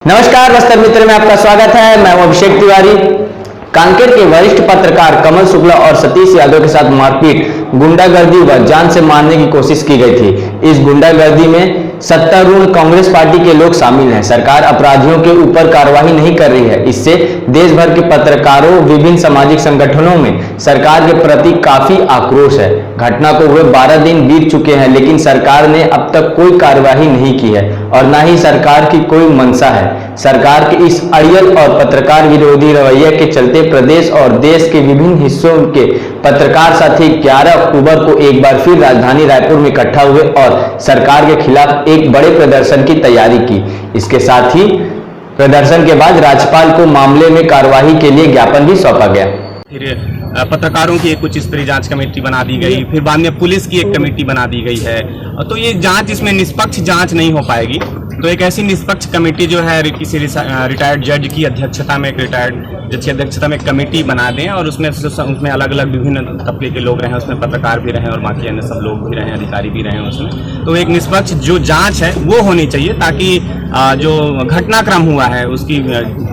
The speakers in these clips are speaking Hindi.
नमस्कार बस्तर मित्र में आपका स्वागत है। मैं हूं अभिषेक तिवारी। कांकेर के वरिष्ठ पत्रकार कमल शुक्ला और सतीश यादव के साथ मारपीट, गुंडागर्दी व जान से मारने की कोशिश की गई थी। इस गुंडागर्दी में सत्तारूढ़ कांग्रेस पार्टी के लोग शामिल हैं। सरकार अपराधियों के ऊपर कार्रवाई नहीं कर रही है। इससे देश भर के पत्रकारों, विभिन्न सामाजिक संगठनों में सरकार के प्रति काफी आक्रोश है। घटना को हुए 12 दिन बीत चुके हैं, लेकिन सरकार ने अब तक कोई कार्यवाही नहीं की है और न ही सरकार की कोई मंशा है। सरकार के इस अड़ियल और पत्रकार विरोधी रवैये के चलते प्रदेश और देश के विभिन्न हिस्सों के पत्रकार साथी 11 अक्टूबर को एक बार फिर राजधानी रायपुर में इकट्ठा हुए और सरकार के खिलाफ एक बड़े प्रदर्शन की तैयारी की। इसके साथ ही प्रदर्शन के बाद राज्यपाल को मामले में कार्यवाही के लिए ज्ञापन भी सौंपा गया। फिर पत्रकारों की एक उच्च स्तरीय जांच कमेटी बना दी गई, फिर बाद में पुलिस की एक कमेटी बना दी गई है। तो ये जांच, इसमें निष्पक्ष जांच नहीं हो पाएगी। तो एक ऐसी निष्पक्ष कमेटी जो है किसी रिटायर्ड जज की अध्यक्षता में, एक रिटायर्ड जज की अध्यक्षता में एक कमेटी बना दें और उसमें अलग अलग विभिन्न तबके के लोग रहें, उसमें पत्रकार भी रहें और बाकी अन्य सब लोग भी रहें, अधिकारी भी रहें उसमें। तो एक निष्पक्ष जो जांच है वो होनी चाहिए, ताकि जो घटनाक्रम हुआ है उसकी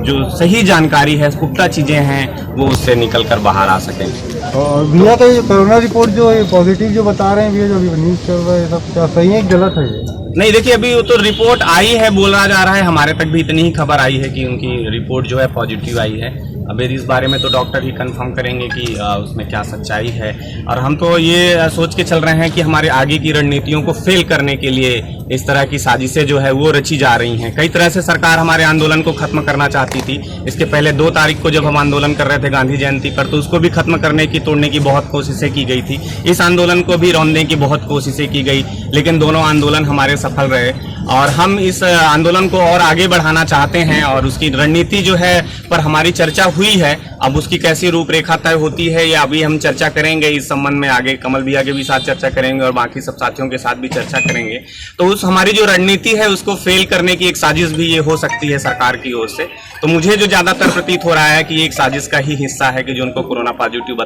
जो सही जानकारी है, पुख्ता चीजें हैं, वो उससे निकल कर बाहर आ सकें। और भैया का ये कोरोना रिपोर्ट जो पॉजिटिव जो बता रहे हैं भैया, जो अभी न्यूज चल रहा है, सब क्या सही है, गलत है ये? नहीं, देखिए अभी वो तो रिपोर्ट आई है, बोला जा रहा है, हमारे तक भी इतनी ही खबर आई है कि उनकी रिपोर्ट जो है पॉजिटिव आई है। अब इस बारे में तो डॉक्टर ही कंफर्म करेंगे कि उसमें क्या सच्चाई है। और हम तो ये सोच के चल रहे हैं कि हमारे आगे की रणनीतियों को फेल करने के लिए इस तरह की साजिशें जो है वो रची जा रही हैं। कई तरह से सरकार हमारे आंदोलन को खत्म करना चाहती थी। इसके पहले 2 तारीख को जब हम आंदोलन कर रहे थे गांधी जयंती पर, तो उसको भी खत्म करने की, तोड़ने की बहुत कोशिशें की गई थी। इस आंदोलन को भी रौंदने की बहुत कोशिशें की गई, लेकिन दोनों आंदोलन हमारे सफल रहे। और हम इस आंदोलन को और आगे बढ़ाना चाहते हैं और उसकी रणनीति जो है पर हमारी चर्चा हुई है। अब उसकी कैसी रूपरेखा तय होती है, या अभी हम चर्चा करेंगे इस संबंध में आगे। कमल भैया के भी साथ चर्चा करेंगे और बाकी सब साथियों के साथ भी चर्चा करेंगे। तो उस हमारी जो रणनीति है उसको फेल करने की एक साजिश भी ये हो सकती है सरकार की ओर से। तो मुझे जो ज्यादातर प्रतीत हो रहा है कि एक साजिश का ही हिस्सा है कि जो उनको कोरोना पॉजिटिव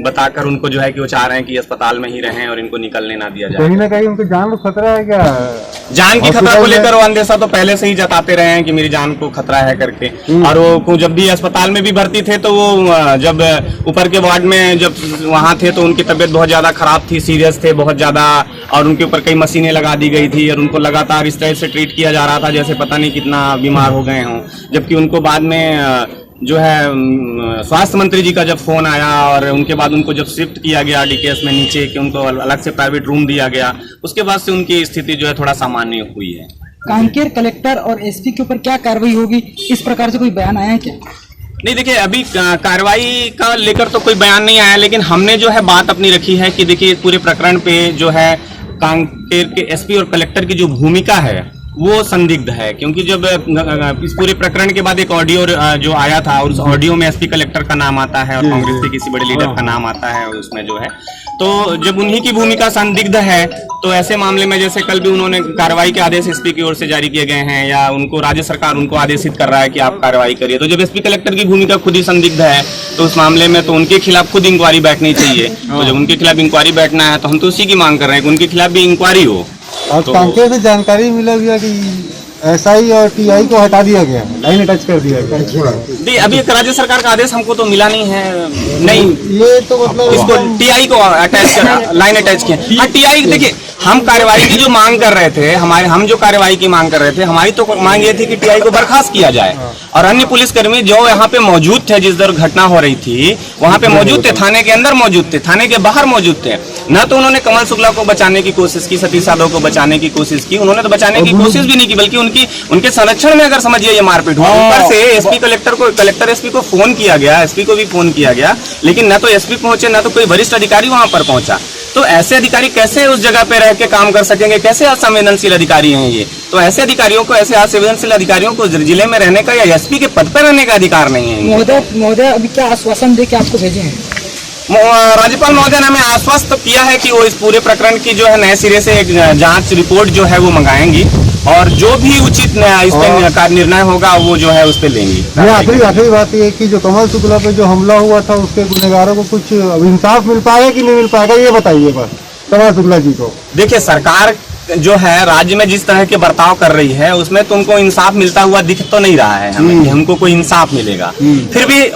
बताकर उनको जो है कि वो चाह रहे हैं कि अस्पताल में ही रहें और इनको निकलने ना दिया जाए। कहीं ना कहीं उनको जान को खतरा है क्या? जान की खतरा को लेकर वो अंदेशा तो पहले से ही जताते रहे हैं कि मेरी जान को खतरा है करके। और वो जब भी अस्पताल में भी भर्ती थे तो वो जब ऊपर के वार्ड में जब वहां थे तो उनकी तबीयत बहुत ज्यादा खराब थी, सीरियस थे बहुत ज्यादा, और उनके ऊपर कई मशीनें लगा दी गई थी और उनको लगातार इस तरह से ट्रीट किया जा रहा था जैसे पता नहीं कितना बीमार हो गए हों। जबकि उनको बाद में जो है स्वास्थ्य मंत्री जी का जब फोन आया और उनके बाद उनको जब शिफ्ट किया गया डीकेएस में नीचे, कि उनको अलग से प्राइवेट रूम दिया गया, उसके बाद से उनकी स्थिति जो है थोड़ा सामान्य हुई है। कांकेर कलेक्टर और एसपी के ऊपर क्या कार्रवाई होगी, इस प्रकार से कोई बयान आया है क्या? नहीं, देखिए अभी कार्रवाई का लेकर तो कोई बयान नहीं आया, लेकिन हमने जो है बात अपनी रखी है कि देखिए पूरे प्रकरण पे जो है कांकेर के एसपी और कलेक्टर की जो भूमिका है वो संदिग्ध है। क्योंकि जब इस पूरे प्रकरण के बाद एक ऑडियो जो आया था और उस ऑडियो में एसपी कलेक्टर का नाम आता है और कांग्रेस के किसी बड़े लीडर का नाम आता है उसमें जो है, तो जब उन्हीं की भूमिका संदिग्ध है तो ऐसे मामले में, जैसे कल भी उन्होंने कार्रवाई के आदेश एसपी की ओर से जारी किए गए हैं या उनको राज्य सरकार उनको आदेशित कर रहा है कि आप कार्रवाई करिए, तो जब एसपी कलेक्टर की भूमिका खुद ही संदिग्ध है तो उस मामले में तो उनके खिलाफ खुद इंक्वायरी बैठनी चाहिए। तो जब उनके खिलाफ इंक्वायरी बैठना है तो हम तो उसी की मांग कर रहे हैं कि उनके खिलाफ भी इंक्वायरी हो। और तो कांकेर से जानकारी मिला गया कि एसआई और टीआई को हटा दिया गया, लाइन अटैच कर दिया गया। नहीं, अभी एक राज्य सरकार का आदेश हमको तो मिला नहीं है। नहीं, ये तो मतलब इसको टीआई को अटैच कर, लाइन अटैच किया। हाँ, टीआई देखिए, हम कार्रवाई की जो मांग कर रहे थे, हम जो कार्रवाई की मांग कर रहे थे, हमारी तो मांग ये थी कि टीआई को बर्खास्त किया जाए और अन्य पुलिसकर्मी जो यहाँ पे मौजूद थे, जिस दुर्घटना हो रही थी वहाँ पे मौजूद थे, थाने के अंदर मौजूद थे, थाने के बाहर मौजूद थे। न तो उन्होंने कमल शुक्ला को बचाने की कोशिश की, सतीश यादव को बचाने की कोशिश की, उन्होंने तो बचाने की कोशिश भी नहीं की, बल्कि उनके संरक्षण में अगर समझिए ये मारपीट हुआ। ऊपर से एसपी कलेक्टर एसपी को फोन किया गया, एसपी को भी फोन किया गया, लेकिन न तो एसपी पहुंचे न तो कोई वरिष्ठ अधिकारी वहां पर पहुंचा। तो ऐसे अधिकारी कैसे उस जगह पे रह के काम कर सकेंगे? कैसे असंवेदनशील अधिकारी हैं ये? तो ऐसे अधिकारियों को, ऐसे असंवेदनशील अधिकारियों को जिले में रहने का या एसपी के पद पर रहने का अधिकार नहीं है। महोदय अभी क्या आश्वासन दे के आपको भेजे हैं? राज्यपाल महोदय ने हमें आश्वस्त तो किया है कि वो इस पूरे प्रकरण की जो है नए सिरे से एक जांच रिपोर्ट जो है वो मंगाएंगी और जो भी उचित इस पे निर्णय होगा वो जो है उस पे लेंगी। आखिरी बात ये कि जो कमल शुक्ला पे जो हमला हुआ था उसके गुनहगारों को कुछ इंसाफ मिल पाएगा कि नहीं मिल पाएगा, ये बताइए बस कमल शुक्ला जी को। देखिए, सरकार जो है राज्य में जिस तरह के बर्ताव कर रही है उसमें तो उनको इंसाफ मिलता हुआ दिख तो नहीं रहा है हमें कि हमको कोई इंसाफ मिलेगा। फिर भी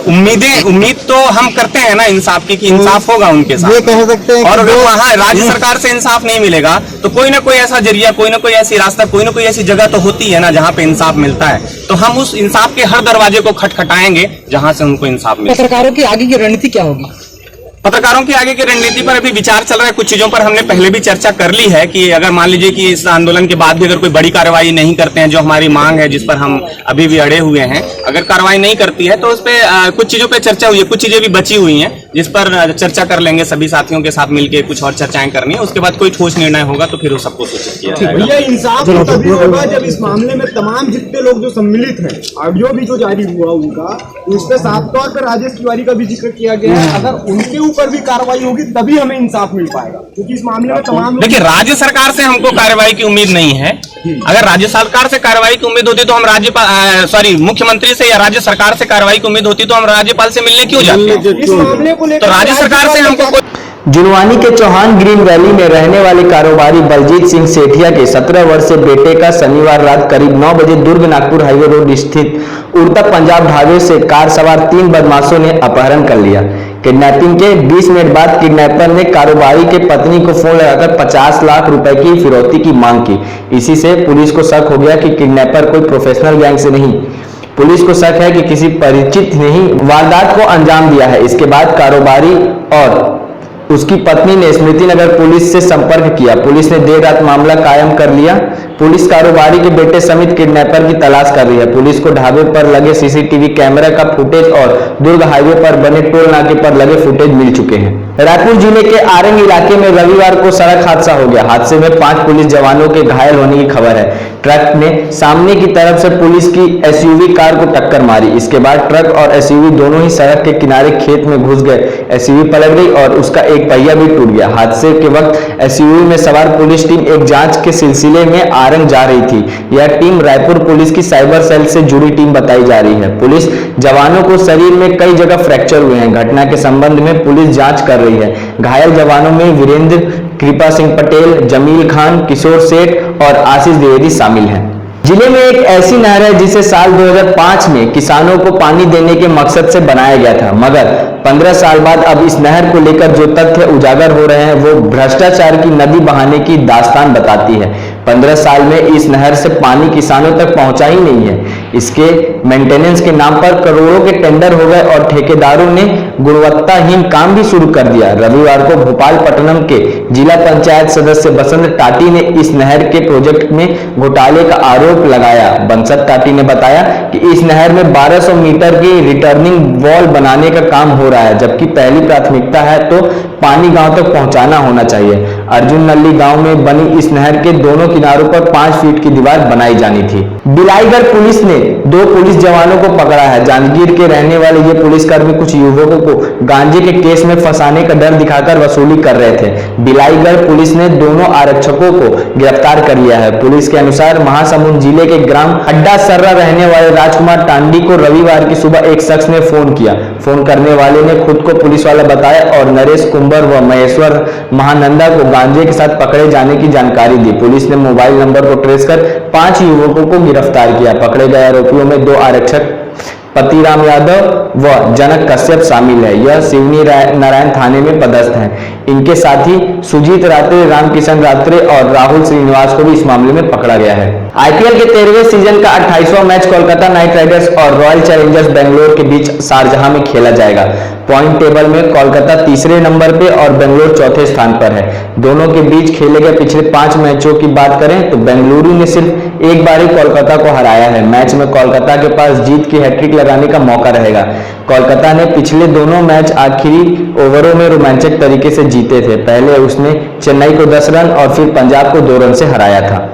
उम्मीद तो हम करते हैं ना इंसाफ की कि इंसाफ होगा उनके साथ। ये कह सकते हैं और कि अगर वहाँ राज्य सरकार से इंसाफ नहीं मिलेगा तो कोई ना कोई ऐसा जरिया, कोई ना कोई ऐसी रास्ता, कोई ना कोई ऐसी जगह तो होती है ना जहाँ पे इंसाफ मिलता है, तो हम उस इंसाफ के हर दरवाजे को खटखटाएंगे जहाँ से उनको इंसाफ मिले। पत्रकारों की आगे की रणनीति क्या होगी? पत्रकारों की आगे की रणनीति पर अभी विचार चल रहा है। कुछ चीजों पर हमने पहले भी चर्चा कर ली है कि अगर मान लीजिए कि इस आंदोलन के बाद भी अगर कोई बड़ी कार्रवाई नहीं करते हैं, जो हमारी मांग है जिस पर हम अभी भी अड़े हुए हैं, अगर कार्रवाई नहीं करती है तो उस पर कुछ चीजों पर चर्चा हुई है, कुछ चीजें भी बची हुई हैं जिस पर चर्चा कर लेंगे। सभी साथियों के साथ मिलकर कुछ और चर्चाएं करनी है, उसके बाद कोई ठोस निर्णय होगा तो फिर वो सबको सूचित किया जाएगा। भैया इंसाफ तो तभी होगा जब इस मामले में तमाम जितने लोग जो सम्मिलित हैं, ऑडियो भी जो जारी हुआ उनका, उस पर साफ तौर पर राजेश तिवारी का भी जिक्र किया गया है। अगर उनके ऊपर भी कार्रवाई होगी तभी हमें इंसाफ मिल पाएगा, क्योंकि इस मामले में तमाम देखिए राज्य सरकार से हमको कार्रवाई की उम्मीद नहीं है। अगर राज्य सरकार से कार्रवाई की उम्मीद होती तो हम मुख्यमंत्री से या राज्य सरकार से कार्रवाई की उम्मीद होती तो हम राज्यपाल से मिलने क्यों जाते? इस मामले को लेकर तो राज्य सरकार से हमको जुनवानी के चौहान ग्रीन वैली में रहने वाले कारोबारी बलजीत सिंह सेठिया के 17 वर्षीय बेटे का शनिवार रात करीब 9 बजे दुर्ग नागपुर हाईवे रोड स्थित उड़ता पंजाब ढाबे से कार सवार 3 बदमाशों ने अपहरण कर लिया। किडनैपिंग के 20 मिनट बाद किडनैपर ने कारोबारी के पत्नी को फोन लगाकर 50 लाख रुपए की फिरौती की मांग की। इसी से पुलिस को शक हो गया कि किडनैपर कोई प्रोफेशनल गैंग से नहीं, पुलिस को शक है कि किसी परिचित ने ही वारदात को अंजाम दिया है। इसके बाद कारोबारी और उसकी पत्नी ने स्मृति नगर पुलिस से संपर्क किया। पुलिस ने देर रात मामला कायम कर लिया। पुलिस कारोबारी के बेटे समेत किडनैपर की तलाश कर रही है। पुलिस को ढाबे पर लगे सीसीटीवी कैमरा का फुटेज और दुर्ग हाईवे पर बने टोल नाके पर लगे फुटेज मिल चुके हैं। रायपुर जिले के आरंग इलाके में रविवार को सड़क हादसा हो गया। हादसे में 5 पुलिस जवानों के घायल होने की खबर है। ट्रक ने सामने की तरफ से पुलिस की एसयूवी कार को टक्कर मारी। इसके बाद ट्रक और एसयूवी दोनों ही सड़क के किनारे खेत में घुस गए। एसयूवी पलट गई और उसका एक पहिया भी टूट गया। हादसे के वक्त एसयूवी में सवार पुलिस टीम एक जांच के सिलसिले में आरंग जा रही थी। यह टीम रायपुर पुलिस की साइबर सेल से जुड़ी टीम बताई जा रही है। पुलिस जवानों को शरीर में कई जगह फ्रैक्चर हुए हैं। घटना के संबंध में पुलिस जांच कर रही है। घायल जवानों में वीरेंद्र, कृपा सिंह पटेल, जमील खान, किशोर सेठ और आशीष द्विवेदी शामिल हैं। जिले में एक ऐसी नहर है जिसे साल 2005 में किसानों को पानी देने के मकसद से बनाया गया था, मगर 15 साल बाद अब इस नहर को लेकर जो तथ्य उजागर हो रहे हैं वो भ्रष्टाचार की नदी बहाने की दास्तान बताती है। 15 साल में इस नहर से पानी किसानों तक पहुंचा ही नहीं है। इसके मेंटेनेंस के नाम पर करोड़ों के टेंडर हो गए और ठेकेदारों ने गुणवत्ताहीन काम भी शुरू कर दिया। रविवार को भोपालपट्टनम के जिला पंचायत सदस्य बसंत टाटी ने इस नहर के प्रोजेक्ट में घोटाले का आरोप लगाया। बसंत टाटी ने बताया कि इस नहर में 1200 मीटर की रिटर्निंग वॉल बनाने का काम हो रहा है, जबकि पहली प्राथमिकता है तो पानी गांव तक पहुंचाना होना चाहिए। अर्जुन नल्ली गांव में बनी इस नहर के दोनों किनारों पर 5 फीट की दीवार बनाई जानी थी। बिलाईगढ़ पुलिस ने 2 पुलिस जवानों को पकड़ा है। जांजगीर के रहने वाले ये पुलिसकर्मी कुछ युवकों को गांजे के केस में फंसाने का डर दिखाकर वसूली कर रहे थे। बिलाईगढ़ पुलिस ने दोनों आरक्षकों को गिरफ्तार कर लिया है। पुलिस के अनुसार महासमुंद जिले के ग्राम अड्डा सर्रा रहने वाले राजकुमार टांडी को रविवार की सुबह एक शख्स ने फोन किया। फोन करने वाले ने खुद को पुलिस वाला बताया और नरेश कुंबर व महेश्वर महानंदा को गांजे के साथ पकड़े जाने की जानकारी दी। पुलिस ने मोबाइल नंबर को ट्रेस कर 5 युवकों को गिरफ्तार किया। पकड़े गए आरोपियों में 2 आरक्षक पतिराम यादव व जनक कश्यप शामिल है। यह सिवनी नारायण थाने में पदस्थ हैं। इनके साथ ही सुजीत रात्रे, रामकिशन रात्रे और राहुल श्रीनिवास को भी इस मामले में पकड़ा गया है। आईपीएल के 13वें सीजन का 28वां मैच कोलकाता नाइट राइडर्स और रॉयल चैलेंजर्स बेंगलोर के बीच शारजाह में खेला जाएगा। पॉइंट टेबल में कोलकाता तीसरे नंबर पे और बेंगलोर चौथे स्थान पर है। दोनों के बीच खेले गए पिछले 5 मैचों की बात करें तो बेंगलुरु ने सिर्फ एक बार ही कोलकाता को हराया है। मैच में कोलकाता के पास जीत की हैट्रिक लगाने का मौका रहेगा। कोलकाता ने पिछले दोनों मैच आखिरी ओवरों में रोमांचक तरीके से जीते थे। पहले उसने चेन्नई को 10 रन और फिर पंजाब को 2 रन से हराया था।